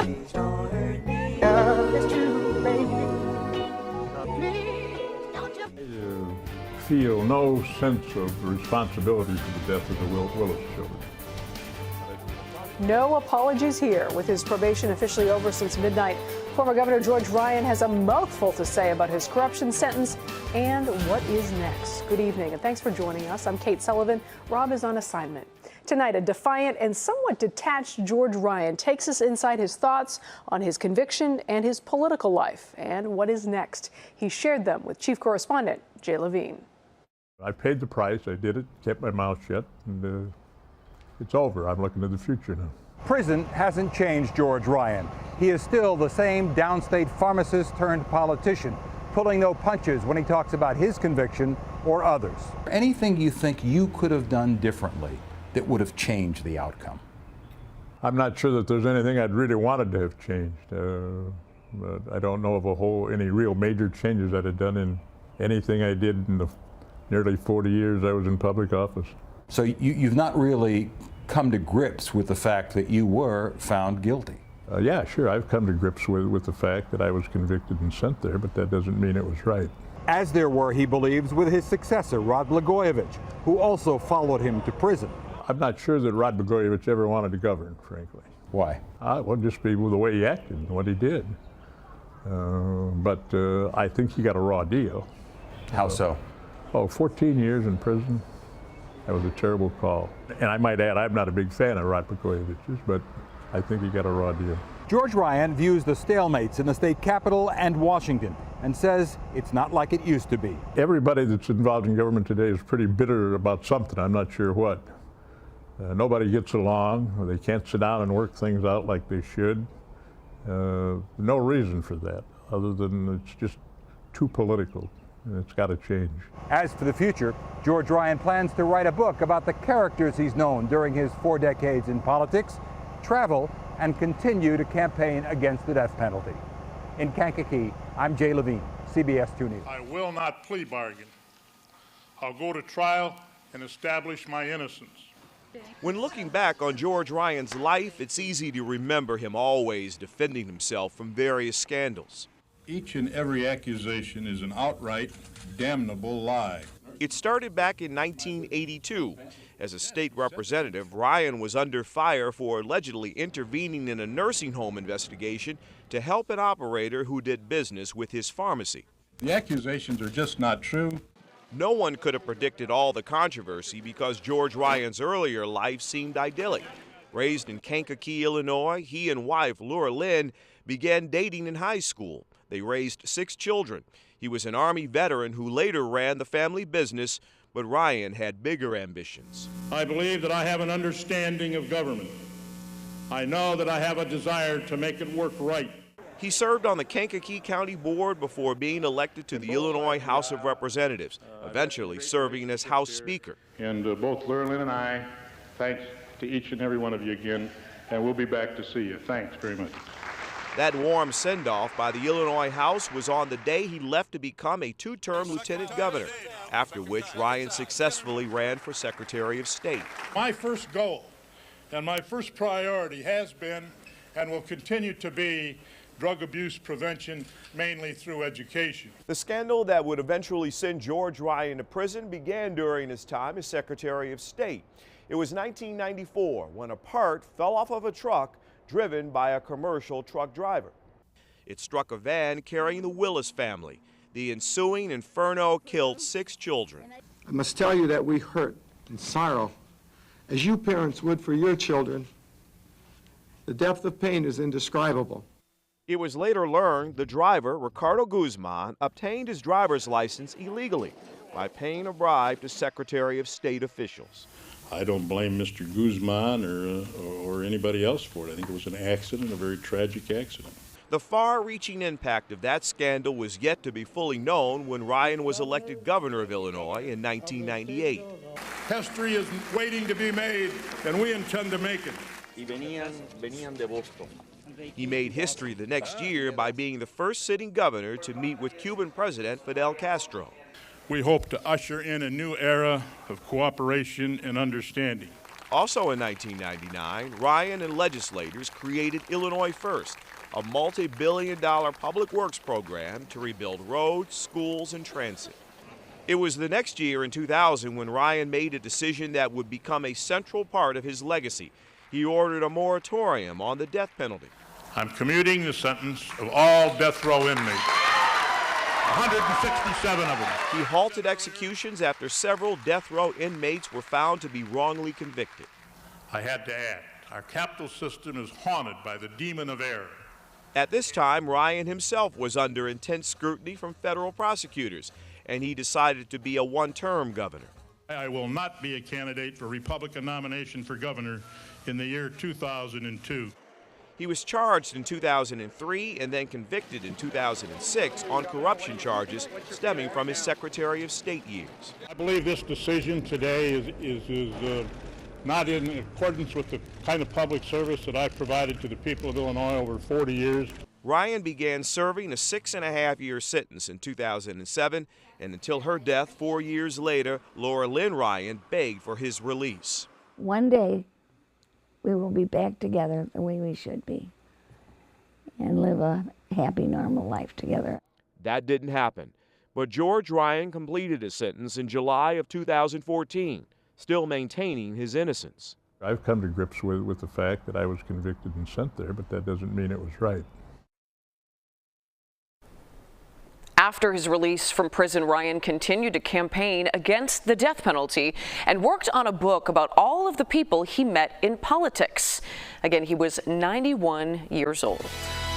Please don't hurt me. It's true, baby. Please don't you feel no sense of responsibility for the death of the Willis children. No apologies here. With his probation officially over since midnight, former Governor George Ryan has a mouthful to say about his corruption sentence and what is next. Good evening, and thanks for joining us. I'm Kate Sullivan. Rob is on assignment. Tonight, a defiant and somewhat detached George Ryan takes us inside his thoughts on his conviction and his political life and what is next. He shared them with Chief Correspondent Jay Levine. I paid the price. I did it, kept my mouth shut, and it's over. I'm looking to the future now. Prison hasn't changed George Ryan. He is still the same downstate pharmacist turned politician, pulling no punches when he talks about his conviction or others. Anything you think you could have done differently that would have changed the outcome? I'm not sure that there's anything I'd really wanted to have changed. But I don't know of any real major changes I'd have done in anything I did in the nearly 40 years I was in public office. So you've not really come to grips with the fact that you were found guilty? Yeah, sure. I've come to grips with the fact that I was convicted and sent there, but that doesn't mean it was right. As there were, he believes, with his successor, Rod Blagojevich, who also followed him to prison. I'm not sure that Rod Blagojevich ever wanted to govern, frankly. Why? Well, just be with the way he acted and what he did. But I think he got a raw deal. How so? 14 years in prison. That was a terrible call. And I might add, I'm not a big fan of Rod Blagojevich's, but I think he got a raw deal. George Ryan views the stalemates in the state capitol and Washington and says it's not like it used to be. Everybody that's involved in government today is pretty bitter about something. I'm not sure what. Nobody gets along, or they can't sit down and work things out like they should. No reason for that, other than it's just too political. It's got to change. As for the future, George Ryan plans to write a book about the characters he's known during his 4 decades in politics, travel, and continue to campaign against the death penalty. In Kankakee, I'm Jay Levine, CBS 2 News. I will not plea bargain. I'll go to trial and establish my innocence. When looking back on George Ryan's life, it's easy to remember him always defending himself from various scandals. Each and every accusation is an outright damnable lie. It started back in 1982. As a state representative, Ryan was under fire for allegedly intervening in a nursing home investigation to help an operator who did business with his pharmacy. The accusations are just not true. No one could have predicted all the controversy because George Ryan's earlier life seemed idyllic. Raised in Kankakee, Illinois, he and wife Laura Lynn began dating in high school. They raised 6 children. He was an Army veteran who later ran the family business, but Ryan had bigger ambitions. I believe that I have an understanding of government. I know that I have a desire to make it work right. He served on the Kankakee County Board before being elected to the Illinois House of Representatives, eventually serving as House Speaker. And both Laura Lynn and I, thanks to each and every one of you again, and we'll be back to see you. Thanks very much. That warm send-off by the Illinois House was on the day he left to become a 2-term lieutenant governor, after which Ryan successfully ran for Secretary of State. My first goal and my first priority has been and will continue to be drug abuse prevention, mainly through education. The scandal that would eventually send George Ryan to prison began during his time as Secretary of State. It was 1994 when a part fell off of a truck driven by a commercial truck driver. It struck a van carrying the Willis family. The ensuing inferno killed 6 children. I must tell you that we hurt and sorrow, as you parents would for your children. The depth of pain is indescribable. It was later learned the driver, Ricardo Guzman, obtained his driver's license illegally by paying a bribe to Secretary of State officials. I don't blame Mr. Guzman or anybody else for it. I think it was an accident, a very tragic accident. The far-reaching impact of that scandal was yet to be fully known when Ryan was elected governor of Illinois in 1998. History is waiting to be made, and we intend to make it. He made history the next year by being the first sitting governor to meet with Cuban President Fidel Castro. We hope to usher in a new era of cooperation and understanding. Also in 1999, Ryan and legislators created Illinois First, a multi-billion-dollar public works program to rebuild roads, schools, and transit. It was the next year in 2000 when Ryan made a decision that would become a central part of his legacy. He ordered a moratorium on the death penalty. I'm commuting the sentence of all death row inmates, 167 of them. He halted executions after several death row inmates were found to be wrongly convicted. I had to add, our capital system is haunted by the demon of error. At this time, Ryan himself was under intense scrutiny from federal prosecutors, and he decided to be a one-term governor. I will not be a candidate for Republican nomination for governor in the year 2002. He was charged in 2003 and then convicted in 2006 on corruption charges stemming from his Secretary of State years. I believe this decision today is not in accordance with the kind of public service that I've provided to the people of Illinois over 40 years. Ryan began serving a 6.5-year sentence in 2007, and until her death 4 years later, Laura Lynn Ryan begged for his release. One day, we will be back together the way we should be and live a happy, normal life together. That didn't happen, but George Ryan completed his sentence in July of 2014, still maintaining his innocence. I've come to grips with the fact that I was convicted and sent there, but that doesn't mean it was right. After his release from prison, Ryan continued to campaign against the death penalty and worked on a book about all of the people he met in politics. Again, he was 91 years old.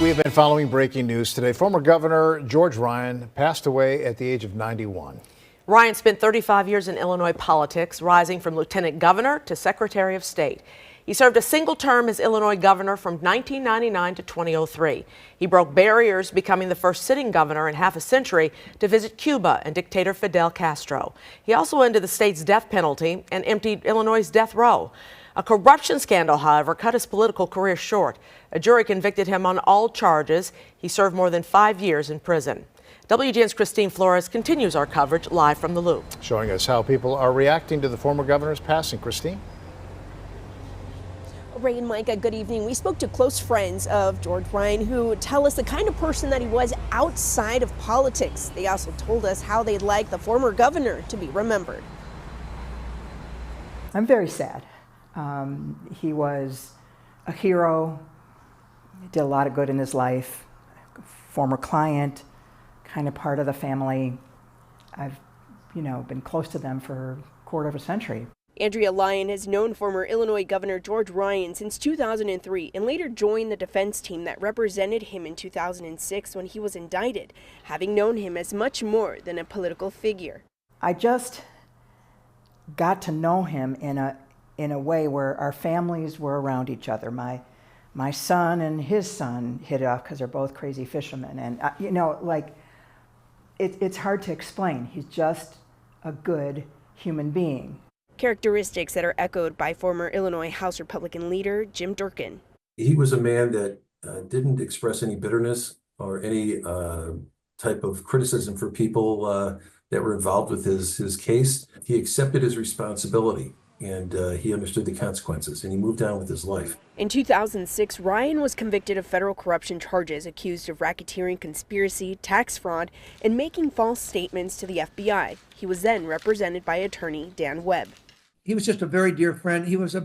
We have been following breaking news today. Former Governor George Ryan passed away at the age of 91. Ryan spent 35 years in Illinois politics, rising from lieutenant governor to secretary of state. He served a single term as Illinois governor from 1999 to 2003. He broke barriers, becoming the first sitting governor in half a century to visit Cuba and dictator Fidel Castro. He also ended the state's death penalty and emptied Illinois' death row. A corruption scandal, however, cut his political career short. A jury convicted him on all charges. He served more than 5 years in prison. WGN's Christine Flores continues our coverage live from the Loop. Showing us how people are reacting to the former governor's passing. Christine? Ray and Micah, good evening. We spoke to close friends of George Ryan who tell us the kind of person that he was outside of politics. They also told us how they'd like the former governor to be remembered. I'm very sad. He was a hero, did a lot of good in his life, former client, kind of part of the family. I've, been close to them for a quarter of a century. Andrea Lyon has known former Illinois Governor George Ryan since 2003 and later joined the defense team that represented him in 2006 when he was indicted, having known him as much more than a political figure. I just got to know him in a way where our families were around each other. My son and his son hit it off because they're both crazy fishermen. And, it's hard to explain. He's just a good human being. Characteristics that are echoed by former Illinois House Republican leader Jim Durkin. He was a man that didn't express any bitterness or any type of criticism for people that were involved with his case. He accepted his responsibility and he understood the consequences and he moved on with his life. In 2006, Ryan was convicted of federal corruption charges, accused of racketeering, conspiracy, tax fraud, and making false statements to the FBI. He was then represented by attorney Dan Webb. He was just a very dear friend. He was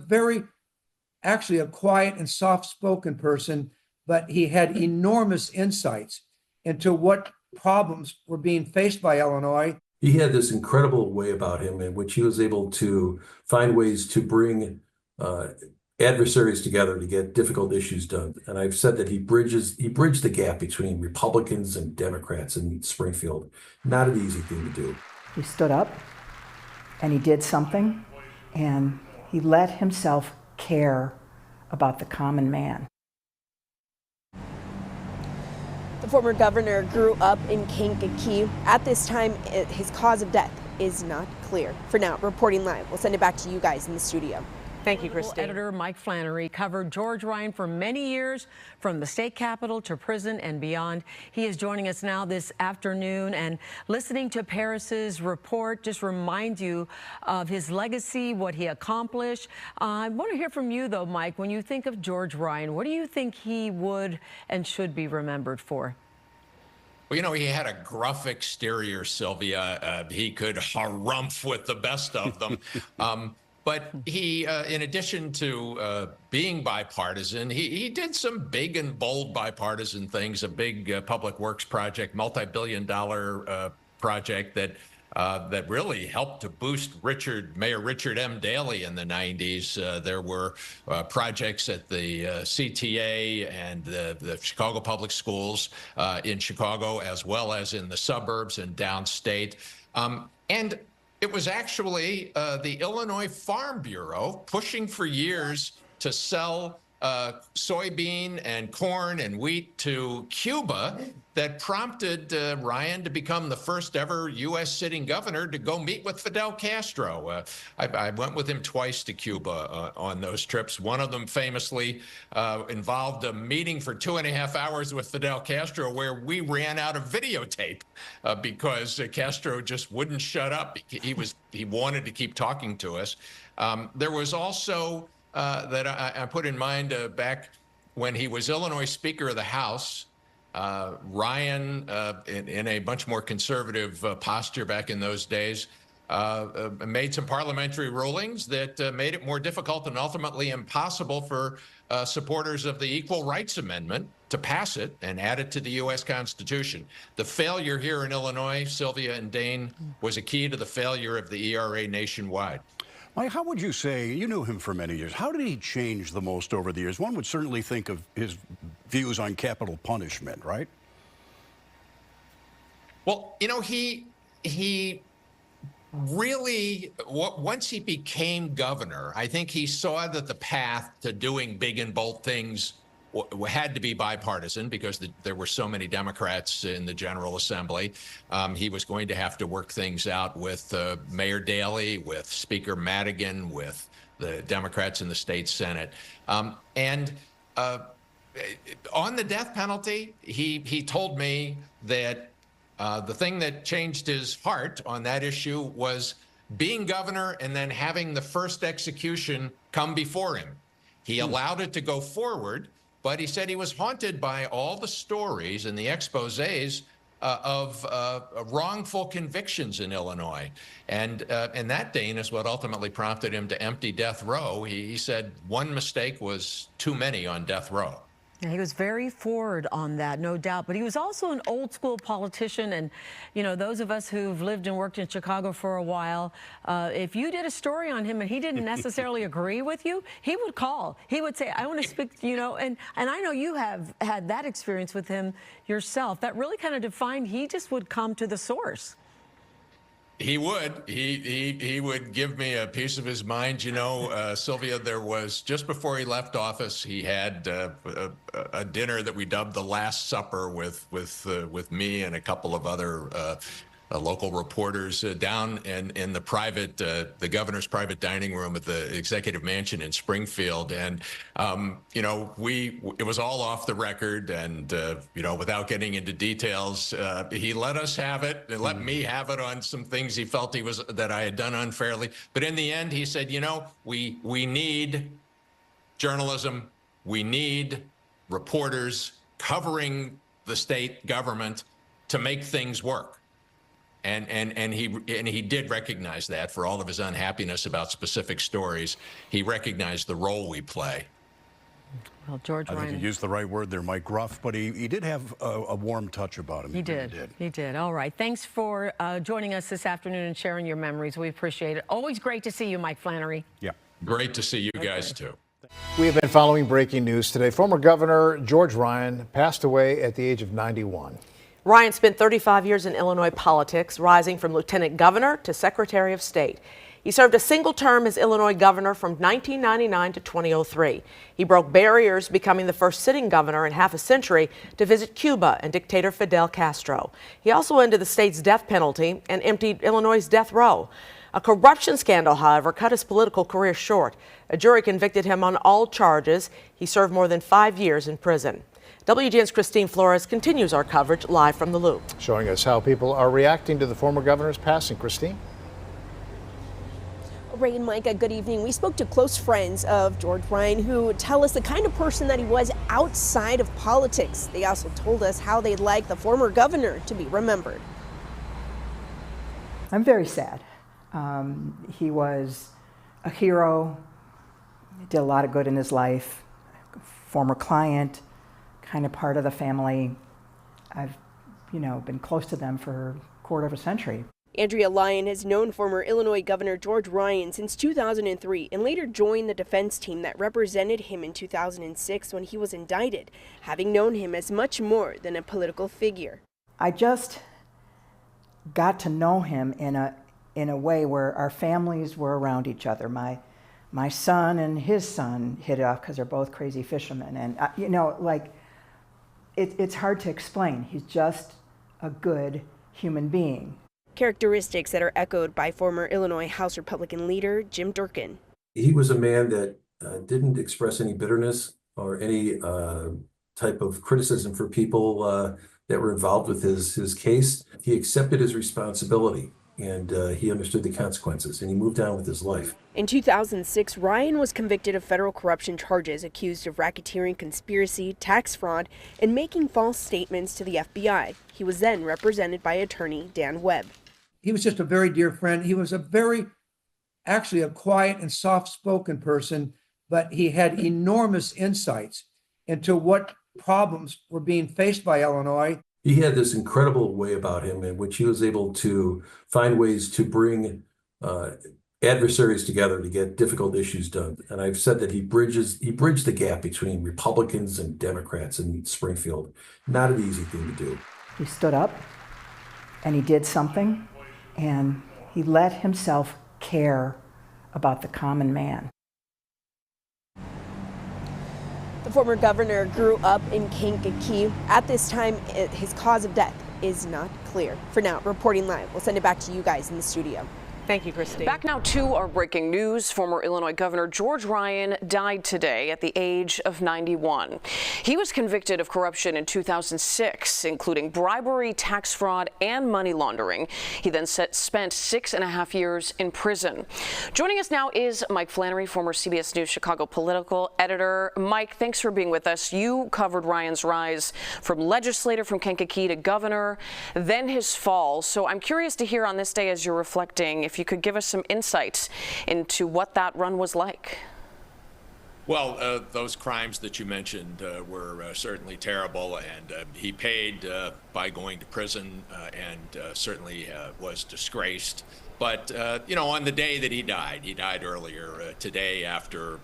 actually a quiet and soft-spoken person, but he had enormous insights into what problems were being faced by Illinois. He had this incredible way about him in which he was able to find ways to bring adversaries together to get difficult issues done. And I've said that he bridged the gap between Republicans and Democrats in Springfield. Not an easy thing to do. He stood up and he did something, and he let himself care about the common man. The former governor grew up in Kankakee. At this time, his cause of death is not clear. For now, reporting live. We'll send it back to you guys in the studio. Thank you, Christine. Editor Mike Flannery covered George Ryan for many years, from the state capitol to prison and beyond. He is joining us now this afternoon, and listening to Paris's report just reminds you of his legacy, what he accomplished. I want to hear from you, though, Mike. When you think of George Ryan, what do you think he would and should be remembered for? Well, you know, he had a gruff exterior, Sylvia. He could harumph with the best of them. But he, in addition to being bipartisan, he did some big and bold bipartisan things, a big public works project, multi-billion-dollar project that really helped to boost Mayor Richard M. Daley in the 90s. There were projects at the CTA and the Chicago Public Schools in Chicago, as well as in the suburbs and downstate. And it was actually the Illinois Farm Bureau pushing for years to sell soybean and corn and wheat to Cuba that prompted Ryan to become the first ever U.S. sitting governor to go meet with Fidel Castro. I went with him twice to Cuba on those trips. One of them famously involved a meeting for 2.5 hours with Fidel Castro where we ran out of videotape because Castro just wouldn't shut up. He wanted to keep talking to us. There was also that I put in mind back when he was Illinois Speaker of the House. Ryan, in a much more conservative posture back in those days, made some parliamentary rulings that made it more difficult and ultimately impossible for supporters of the Equal Rights Amendment to pass it and add it to the U.S. Constitution. The failure here in Illinois, Sylvia and Dane, was a key to the failure of the ERA nationwide. Mike, how would you say, you knew him for many years, how did he change the most over the years? One would certainly think of his views on capital punishment, right? Well, you know, he really, once he became governor, I think he saw that the path to doing big and bold things had to be bipartisan because there were so many Democrats in the General Assembly. He was going to have to work things out with Mayor Daley, with Speaker Madigan, with the Democrats in the state Senate. And on the death penalty, he told me that the thing that changed his heart on that issue was being governor and then having the first execution come before him. He allowed it to go forward, but he said he was haunted by all the stories and the exposés of wrongful convictions in Illinois. And that, Dane, is what ultimately prompted him to empty death row. He said one mistake was too many on death row. Yeah, he was very forward on that, no doubt. But he was also an old school politician. And, you know, those of us who've lived and worked in Chicago for a while, if you did a story on him and he didn't necessarily agree with you, he would call. He would say, I want to speak, you know, and I know you have had that experience with him yourself. That really kind of defined, he just would come to the source. He would. He would give me a piece of his mind. You know, Sylvia, there was, just before he left office, he had a dinner that we dubbed the Last Supper with me and a couple of other local reporters down in the private, the governor's private dining room at the executive mansion in Springfield. And, you know, it was all off the record and, you know, without getting into details, he let us have it and let me have it on some things he felt that I had done unfairly. But in the end, he said, you know, we need journalism. We need reporters covering the state government to make things work. And he did recognize that for all of his unhappiness about specific stories. He recognized the role we play. Well, George Ryan. I think you used the right word there, Mike. Gruff, but he did have a warm touch about him. He did. He did. All right. Thanks for joining us this afternoon and sharing your memories. We appreciate it. Always great to see you, Mike Flannery. Yeah. Great to see you guys, too. We have been following breaking news today. Former Governor George Ryan passed away at the age of 91. Ryan spent 35 years in Illinois politics, rising from lieutenant governor to secretary of state. He served a single term as Illinois governor from 1999 to 2003. He broke barriers, becoming the first sitting governor in half a century to visit Cuba and dictator Fidel Castro. He also ended the state's death penalty and emptied Illinois' death row. A corruption scandal, however, cut his political career short. A jury convicted him on all charges. He served more than 5 years in prison. WGN's Christine Flores continues our coverage live from the Loop. Showing us how people are reacting to the former governor's passing. Christine? Ray and Micah, good evening. We spoke to close friends of George Ryan who tell us the kind of person that he was outside of politics. They also told us how they'd like the former governor to be remembered. I'm very sad. He was a hero, did a lot of good in his life, former client, kind of part of the family. I've, been close to them for a quarter of a century. Andrea Lyon has known former Illinois Governor George Ryan since 2003 and later joined the defense team that represented him in 2006 when he was indicted, having known him as much more than a political figure. I just got to know him in a way where our families were around each other. My son and his son hit it off because they're both crazy fishermen. And, it's hard to explain. He's just a good human being. Characteristics that are echoed by former Illinois House Republican leader Jim Durkin. He was a man that didn't express any bitterness or any type of criticism for people that were involved with his case. He accepted his responsibility and he understood the consequences and he moved on with his life. In 2006, Ryan was convicted of federal corruption charges, accused of racketeering, conspiracy, tax fraud, and making false statements to the FBI. He was then represented by attorney Dan Webb. He was just a very dear friend. He was actually a quiet and soft-spoken person, but he had enormous insights into what problems were being faced by Illinois. He had this incredible way about him in which he was able to find ways to bring adversaries together to get difficult issues done. And I've said that he bridged the gap between Republicans and Democrats in Springfield. Not an easy thing to do. He stood up and he did something and he let himself care about the common man. The former governor grew up in Kankakee. At this time, his cause of death is not clear. For now, reporting live. We'll send it back to you guys in the studio. Thank you, Christine. Back now to our breaking news. Former Illinois Governor George Ryan died today at the age of 91. He was convicted of corruption in 2006, including bribery, tax fraud, and money laundering. He then spent 6.5 years in prison. Joining us now is Mike Flannery, former CBS News Chicago political editor. Mike, thanks for being with us. You covered Ryan's rise from legislator from Kankakee to governor, then his fall. So I'm curious to hear on this day as you're reflecting, if you could give us some insights into what that run was like. Well, those crimes that you mentioned were certainly terrible, and he paid by going to prison and certainly was disgraced. But, on the day that he died earlier today after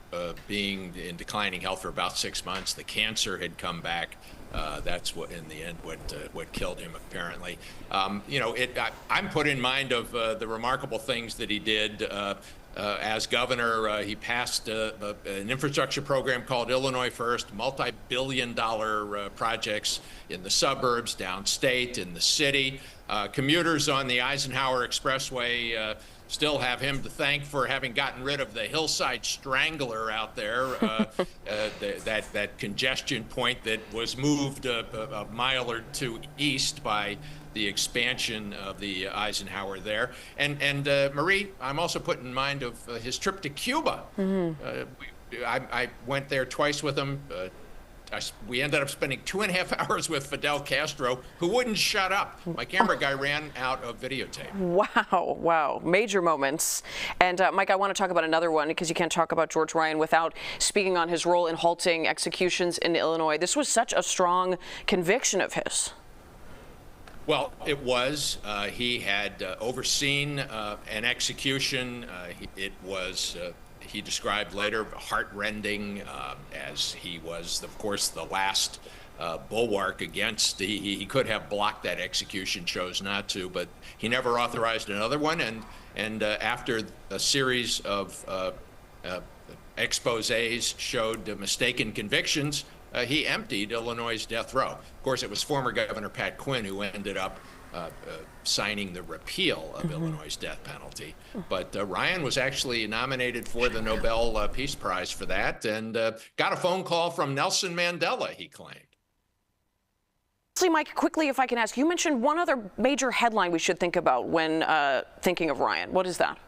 being in declining health for about 6 months. The cancer had come back. That's what, in the end, what killed him, apparently. I'm put in mind of the remarkable things that he did. As governor, he passed an infrastructure program called Illinois First, multi-billion-dollar projects in the suburbs, downstate, in the city. Commuters on the Eisenhower Expressway still have him to thank for having gotten rid of the Hillside Strangler out there, that congestion point that was moved a mile or two east by the expansion of the Eisenhower there. And Marie, I'm also put in mind of his trip to Cuba. Mm-hmm. I went there twice with him. We ended up spending 2.5 hours with Fidel Castro, who wouldn't shut up. My camera guy ran out of videotape. Wow. Major moments. And Mike, I want to talk about another one because you can't talk about George Ryan without speaking on his role in halting executions in Illinois. This was such a strong conviction of his. Well, it was. He had overseen an execution. It was, he described later, heart-rending, as he was, of course, the last bulwark against. He could have blocked that execution, chose not to, but he never authorized another one. And after a series of exposés showed mistaken convictions, he emptied Illinois' death row. Of course, it was former Governor Pat Quinn who ended up signing the repeal of Illinois' death penalty. But Ryan was actually nominated for the Nobel Peace Prize for that, and got a phone call from Nelson Mandela, he claimed. Mike, quickly, if I can ask, you mentioned one other major headline we should think about when thinking of Ryan. What is that?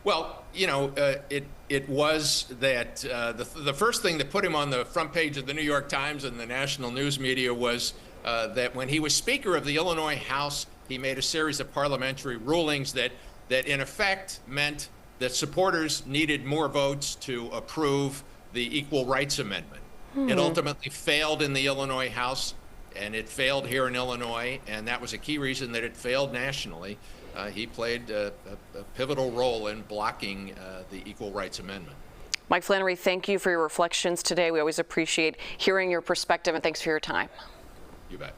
Well, you know, it was that the first thing that put him on the front page of the New York Times and the national news media was that when he was Speaker of the Illinois House, he made a series of parliamentary rulings that in effect meant that supporters needed more votes to approve the Equal Rights Amendment. It ultimately failed in the Illinois House, and it failed here in Illinois, and that was a key reason that it failed nationally. He played a pivotal role in blocking the Equal Rights Amendment. Mike Flannery, thank you for your reflections today. We always appreciate hearing your perspective, and thanks for your time. You bet.